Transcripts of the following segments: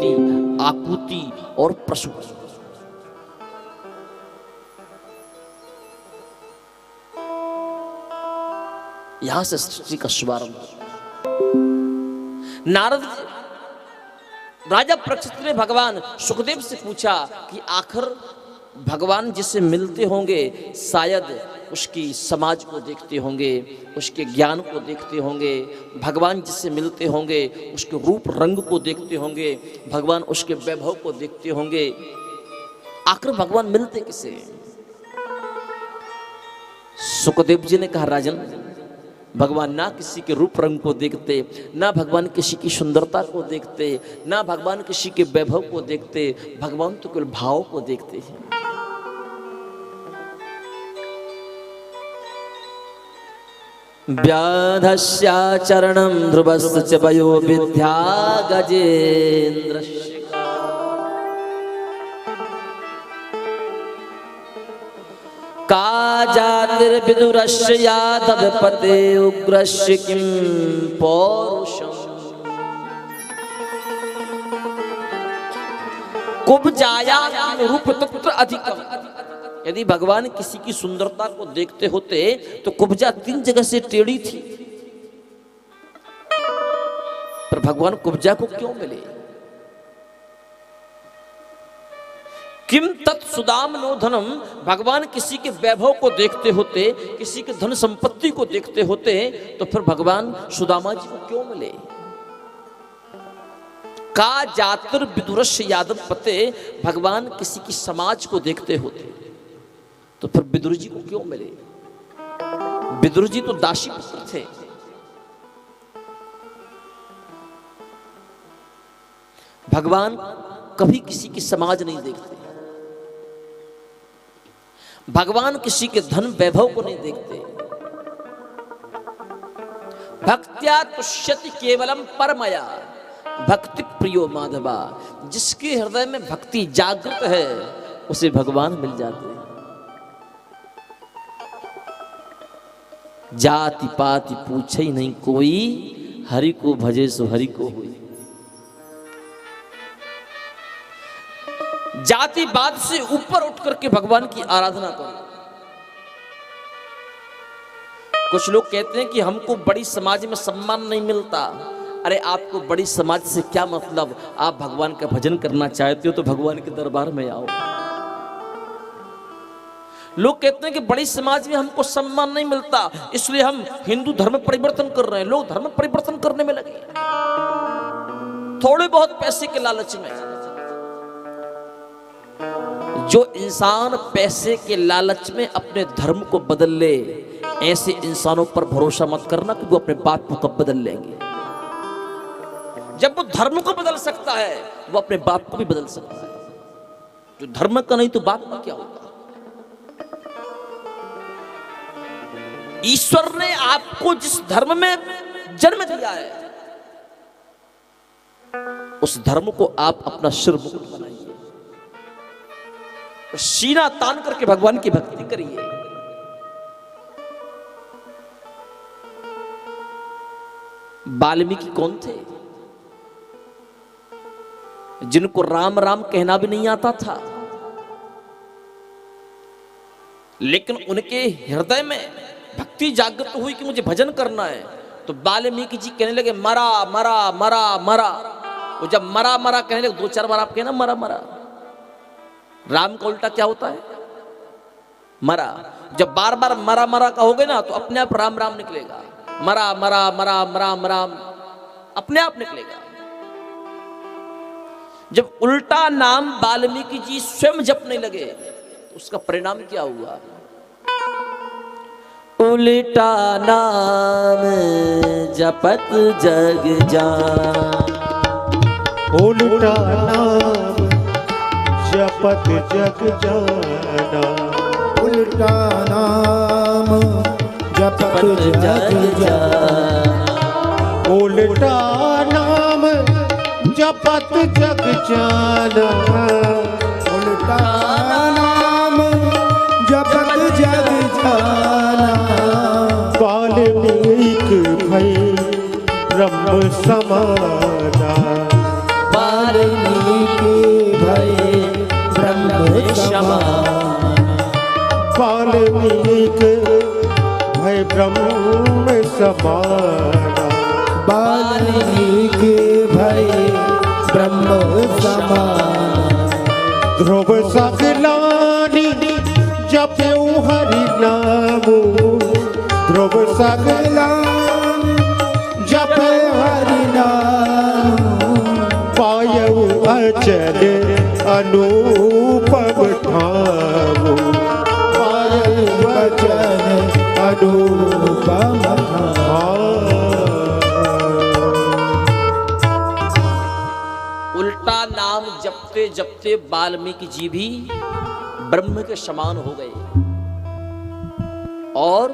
देवती, आकुति और प्रसूति। यहां से सृष्टि का शुभारंभ। नारद राजा परीक्षित ने भगवान सुखदेव से पूछा कि आखिर भगवान जिससे मिलते होंगे शायद उसकी समाज को देखते होंगे, उसके ज्ञान को देखते होंगे, भगवान जिससे मिलते होंगे उसके रूप रंग को देखते होंगे, भगवान उसके वैभव को देखते होंगे। आखिर भगवान मिलते किसे? सुखदेव जी ने कहा, राजन, भगवान ना किसी के रूप रंग को देखते, ना भगवान किसी की सुंदरता को देखते, ना भगवान किसी के वैभव को देखते, भगवान तो केवल भाव को देखते हैं। व्याधस्याचरणं ध्रुवस्य च वयो विद्या गजेन्द्रस्य। का जातिर्विदुरस्य यादवपते उग्रस्य किं पौरुषम्। कुब्जाया रूप तत्र अधिकम्। यदि भगवान किसी की सुंदरता को देखते होते तो कुब्जा 3 जगह से टेढ़ी थी, पर भगवान कुब्जा को क्यों मिले? किम तत्सुदाम नो धनम। भगवान किसी के वैभव को देखते होते, किसी के धन संपत्ति को देखते होते, तो फिर भगवान सुदामा जी को क्यों मिले? का जातिर विदुरस्य यादव पते। भगवान किसी की समाज को देखते होते तो फिर विदुर जी को क्यों मिले? विदुर जी तो दासी पुत्र थे। भगवान कभी किसी की समाज नहीं देखते, भगवान किसी के धन वैभव को नहीं देखते। भक्त्या तुष्यति केवलम परमया भक्ति प्रियो माधवा। जिसके हृदय में भक्ति जागृत है उसे भगवान मिल जाते हैं। जाति पाति पूछे ही नहीं कोई, हरि को भजे सो हरि को होई। जातिवाद से ऊपर उठ करके भगवान की आराधना करो। कुछ लोग कहते हैं कि हमको बड़ी समाज में सम्मान नहीं मिलता। अरे आपको बड़ी समाज से क्या मतलब? आप भगवान का भजन करना चाहते हो तो भगवान के दरबार में आओ। लोग कहते हैं कि बड़ी समाज में हमको सम्मान नहीं मिलता, इसलिए हम हिंदू धर्म परिवर्तन कर रहे हैं। लोग धर्म परिवर्तन करने में लगे थोड़े बहुत पैसे के लालच में। जो इंसान पैसे के लालच में अपने धर्म को बदल ले, ऐसे इंसानों पर भरोसा मत करना कि वो अपने बाप को कब बदल लेंगे। जब वो धर्म को बदल सकता है, वो अपने बाप को भी बदल सकता है। जो धर्म का नहीं तो बाप का क्या होगा? ईश्वर ने आपको जिस धर्म में जन्म दिया है, उस धर्म को आप अपना सिर मुकुट बनाइए, सीना तान करके भगवान की भक्ति करिए। वाल्मीकि कौन थे? जिनको राम राम कहना भी नहीं आता था, लेकिन उनके हृदय में भक्ति जागृत हुई कि मुझे भजन करना है। तो वाल्मीकि जी कहने लगे मरा मरा मरा मरा। वो जब मरा मरा कहने लगे, 2-4 बार आप कहना मरा मरा। राम का उल्टा क्या होता है? मरा। जब बार बार मरा मरा कहोगे ना तो अपने आप राम राम निकलेगा। मरा मरा मरा मरा मरा अपने आप निकलेगा। जब उल्टा नाम वाल्मीकि जी स्वयं जपने लगे तो उसका परिणाम क्या हुआ? उल्टा नाम जपत जग जान। उल्टा नाम जपत जग जाना। उल्टा नाम जपत जग जाना। उल्टा नाम जपत जग जाना। उल्टा नाम जपत जग जाना। वाल्मीकि भई ब्रह्म समाना। वाल्मीकि समाना। वाल्मीकि भय ब्रह्म समाना। वाल्मीकि भय ब्रह्म समाना। ध्रुव सगलानी जपऊ हरि नाम। ध्रुव सगलानी जपे हरि नाम। पायऊ अचल अनुपम ठाम। पायऊ अचल अनुपम ठाम। उल्टा नाम जपते जपते वाल्मीकि जी भी ब्रह्म के समान हो गए और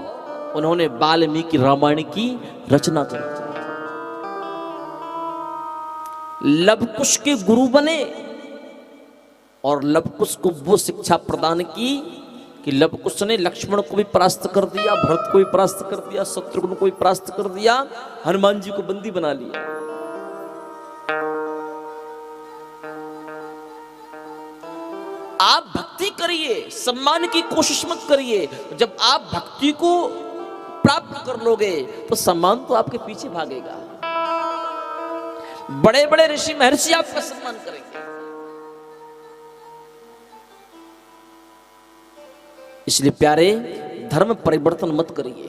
उन्होंने वाल्मीकि रामायण की रचना कर दी। लवकुश के गुरु बने और लवकुश को वो शिक्षा प्रदान की कि लवकुश ने लक्ष्मण को भी परास्त कर दिया, भरत को भी परास्त कर दिया, शत्रुघ्न को भी परास्त कर दिया, हनुमान जी को बंदी बना लिया। आप भक्ति करिए, सम्मान की कोशिश मत करिए। जब आप भक्ति को प्राप्त कर लोगे तो सम्मान तो आपके पीछे भागेगा। बड़े बड़े ऋषि महर्षि आपका सम्मान करेंगे। इसलिए प्यारे, धर्म परिवर्तन मत करिए,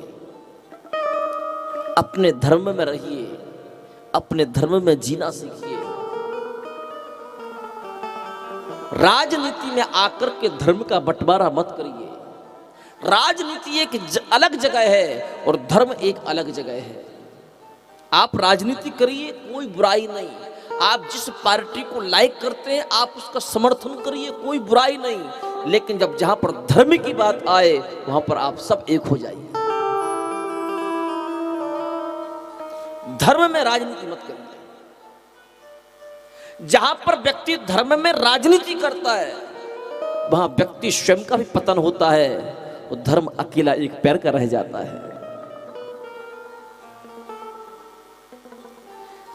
अपने धर्म में रहिए, अपने धर्म में जीना सीखिए। राजनीति में आकर के धर्म का बंटवारा मत करिए। राजनीति एक अलग जगह है और धर्म एक अलग जगह है। आप राजनीति करिए, कोई बुराई नहीं। आप जिस पार्टी को लाइक करते हैं आप उसका समर्थन करिए, कोई बुराई नहीं। लेकिन जब जहां पर धर्म की बात आए वहां पर आप सब एक हो जाइए। धर्म में राजनीति मत करिए। जहां पर व्यक्ति धर्म में राजनीति करता है वहां व्यक्ति स्वयं का भी पतन होता है, वो धर्म अकेला एक पैर का रह जाता है।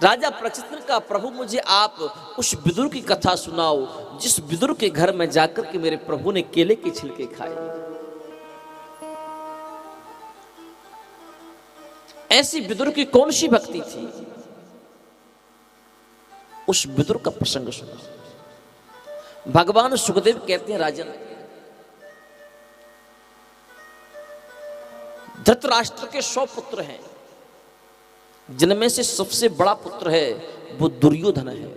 राजा परीक्षित ने कहा, प्रभु मुझे आप उस विदुर की कथा सुनाओ जिस विदुर के घर में जाकर के मेरे प्रभु ने केले के छिलके खाए। ऐसी विदुर की कौन सी भक्ति थी? उस विदुर का प्रसंग सुना। भगवान सुखदेव कहते हैं, राजन, धृतराष्ट्र के 100 पुत्र हैं, जिनमें से सबसे बड़ा पुत्र है वो दुर्योधन है।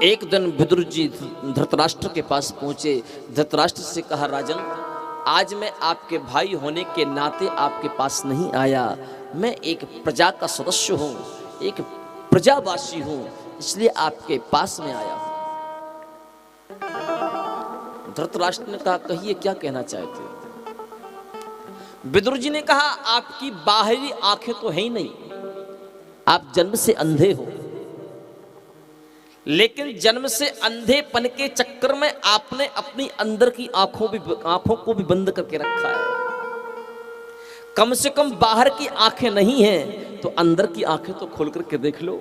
एक दिन विदुर जी धृतराष्ट्र के पास पहुंचे। धृतराष्ट्र से कहा, राजन, आज मैं आपके भाई होने के नाते आपके पास नहीं आया। मैं एक प्रजा का सदस्य हूं, एक प्रजावासी हूं, इसलिए आपके पास में आया हूं। धृतराष्ट्र ने कहा, कहिए क्या कहना चाहते हो? विदुर जी ने कहा, आपकी बाहरी आंखें तो है ही नहीं, आप जन्म से अंधे हो, लेकिन जन्म से अंधेपन के चक्कर में आपने अपनी अंदर की आंखों को भी बंद करके रखा है। कम से कम बाहर की आंखें नहीं हैं तो अंदर की आंखें तो खोल करके देख लो।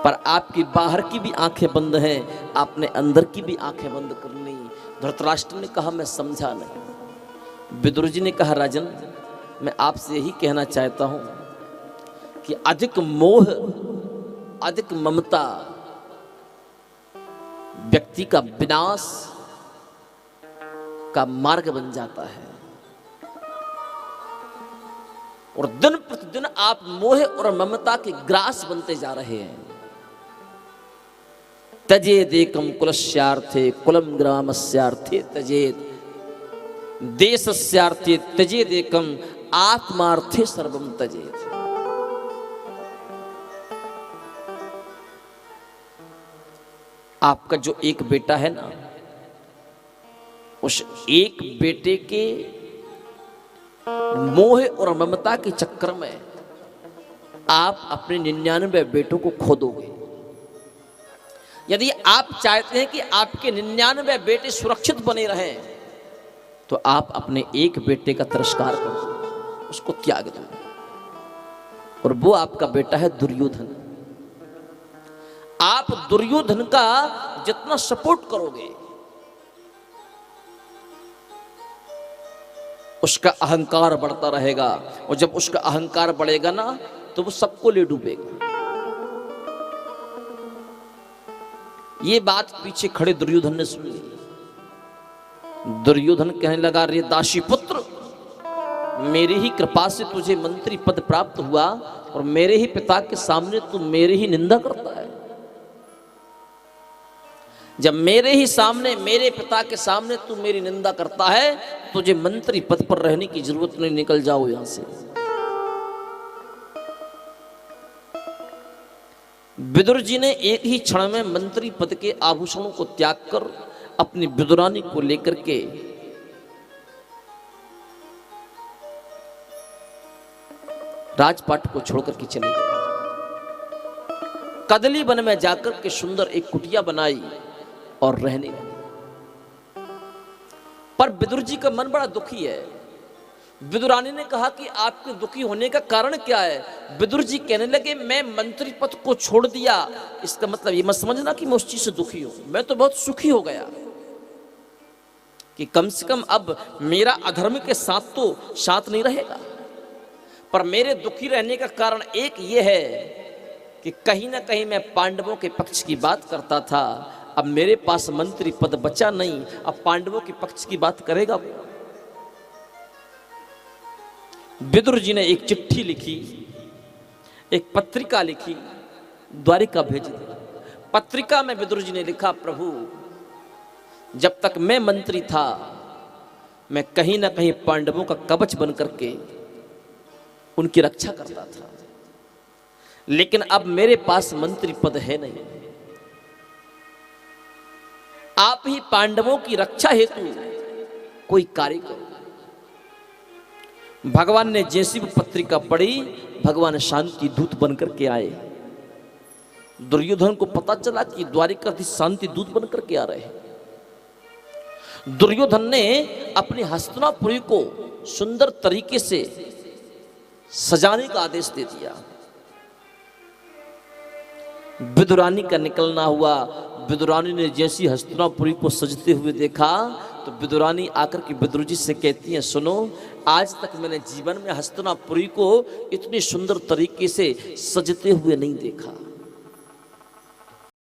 पर आपकी बाहर की भी आंखें बंद हैं, आपने अंदर की भी आंखें बंद कर ली। धृतराष्ट्र ने कहा, मैं समझा नहीं। विदुर जी ने कहा, राजन, मैं आपसे यही कहना चाहता हूं कि अधिक मोह, अधिक ममता व्यक्ति का विनाश का मार्ग बन जाता है। और दिन प्रतिदिन आप मोह और ममता के ग्रास बनते जा रहे हैं। त्यजेदेकं कुलस्यार्थे कुलं ग्रामस्यार्थे त्यजेत, देशस्यार्थे त्यजेदेकं आत्मार्थे सर्वं त्यजेत। आपका जो एक बेटा है ना, उस एक बेटे के मोह और ममता के चक्कर में आप अपने 99 बेटों को खो दोगे। यदि आप चाहते हैं कि आपके 99 बेटे सुरक्षित बने रहें तो आप अपने एक बेटे का तिरस्कार करो, उसको त्याग दो। और वो आपका बेटा है दुर्योधन। आप दुर्योधन का जितना सपोर्ट करोगे उसका अहंकार बढ़ता रहेगा, और जब उसका अहंकार बढ़ेगा ना तो वो सबको ले डूबेगा। ये बात पीछे खड़े दुर्योधन ने सुनी। दुर्योधन कहने लगा, रे दासी पुत्र, मेरी ही कृपा से तुझे मंत्री पद प्राप्त हुआ और मेरे ही पिता के सामने तू मेरी ही निंदा करता है। जब मेरे ही सामने, मेरे पिता के सामने तू मेरी निंदा करता है, तुझे मंत्री पद पर रहने की जरूरत नहीं, निकल जाओ यहां से। विदुर जी ने एक ही क्षण में मंत्री पद के आभूषणों को त्याग कर अपनी विदुरानी को लेकर के राजपाट को छोड़कर के चले गए। कदली वन में जाकर के सुंदर एक कुटिया बनाई और रहने लगे। पर विदुर जी का मन बड़ा दुखी है। विदुरानी ने कहा कि आपके दुखी होने का कारण क्या है? विदुर जी कहने लगे, मैं मंत्री पद को छोड़ दिया, इसका मतलब ये मत समझना कि मैं उस चीज से दुखी हूं। मैं तो बहुत सुखी हो गया कि कम से कम अब मेरा अधर्म के साथ तो साथ नहीं रहेगा। पर मेरे दुखी रहने का कारण एक ये है कि कहीं ना कहीं मैं पांडवों के पक्ष की बात करता था, अब मेरे पास मंत्री पद बचा नहीं, अब पांडवों के पक्ष की बात करेगा वो। विदुर जी ने एक चिट्ठी लिखी, एक पत्रिका लिखी, द्वारिका भेज दी। पत्रिका में विदुर जी ने लिखा, प्रभु जब तक मैं मंत्री था मैं कहीं ना कहीं पांडवों का कवच बन करके उनकी रक्षा करता था, लेकिन अब मेरे पास मंत्री पद है नहीं। आप ही पांडवों की रक्षा हेतु कोई कार्य करो। भगवान ने जैसी भी पत्रिका पढ़ी, भगवान शांति दूत बनकर के आए। दुर्योधन को पता चला कि द्वारिकाधीश शांति दूत बनकर के आ रहे हैं। दुर्योधन ने अपनी हस्तिनापुरी को सुंदर तरीके से सजाने का आदेश दे दिया। विदुरानी का निकलना हुआ। विदुरानी ने जैसी हस्तिनापुरी को सजते हुए देखा तो विदुरानी आकर के विदुर जी से कहती हैं, सुनो, आज तक मैंने जीवन में हस्तिनापुरी को इतनी सुंदर तरीके से सजते हुए नहीं देखा।